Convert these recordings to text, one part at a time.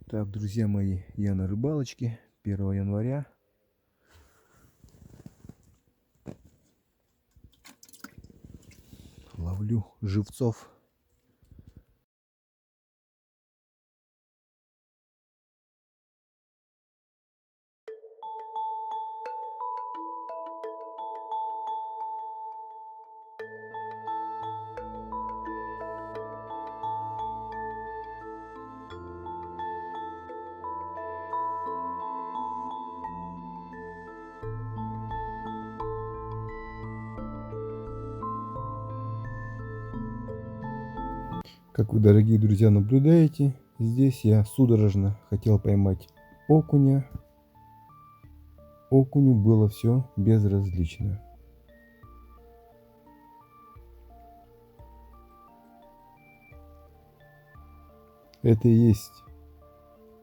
Так, друзья мои, я на рыбалочке 1 января. Ловлю живцов. Как вы, дорогие друзья, наблюдаете, здесь я судорожно хотел поймать окуня. Окуню было все безразлично. Это и есть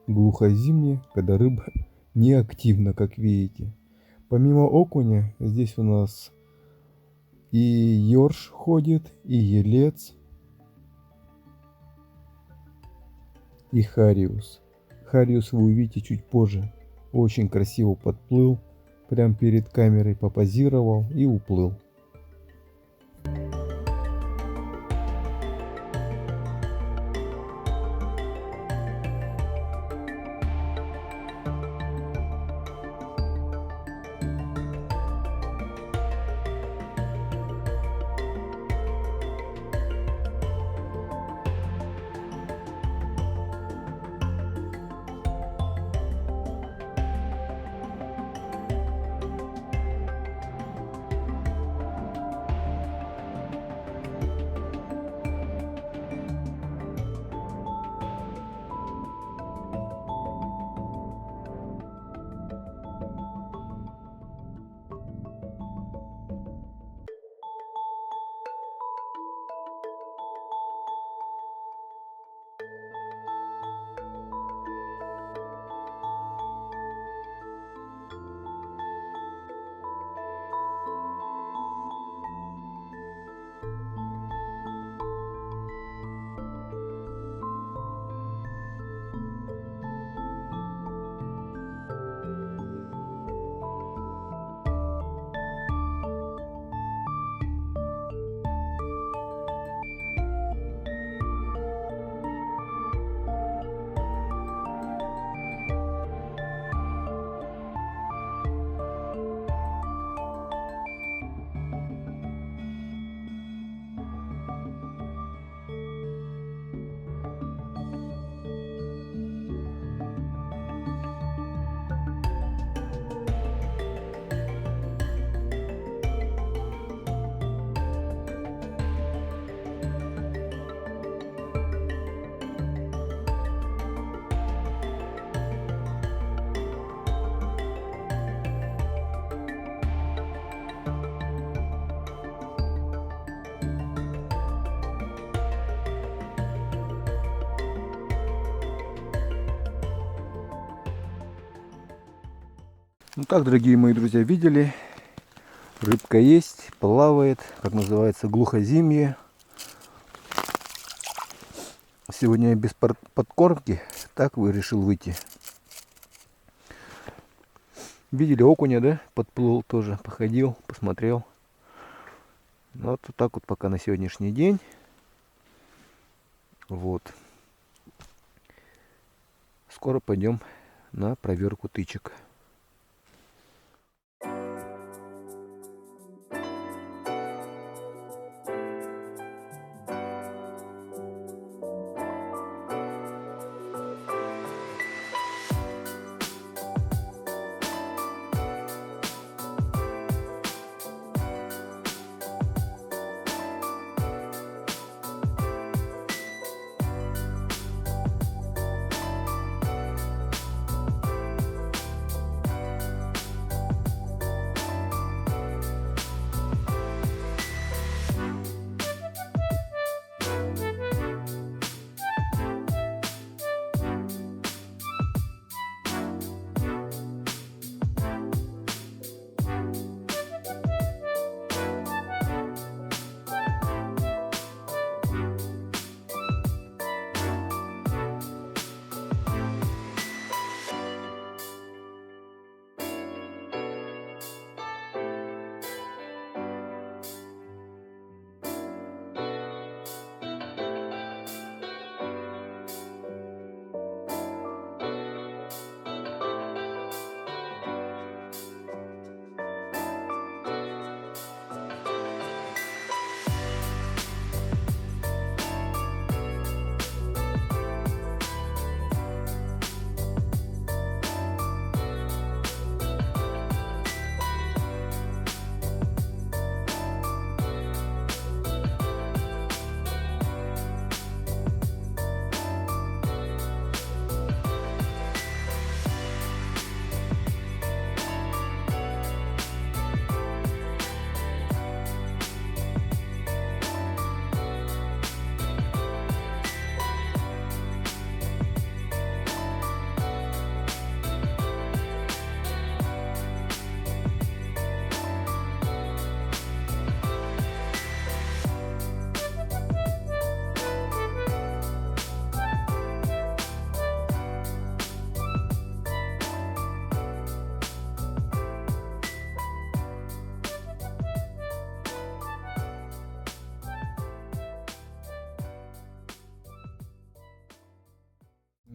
глухозимье, когда рыба неактивна, как видите. Помимо окуня, здесь у нас и ёрш ходит, и елец, и хариус. Хариус вы увидите чуть позже. Очень красиво подплыл, прям перед камерой попозировал и уплыл. Ну так, дорогие мои друзья, видели, рыбка есть, плавает, как называется, глухозимье. Сегодня я без подкормки, так решил выйти. Видели окуня, да? Подплыл тоже, походил, посмотрел. Вот так вот пока на сегодняшний день. Вот. Скоро пойдем на проверку тычек.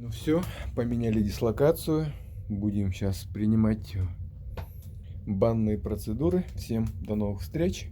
Ну все, поменяли дислокацию. Будем сейчас принимать банные процедуры. Всем до новых встреч.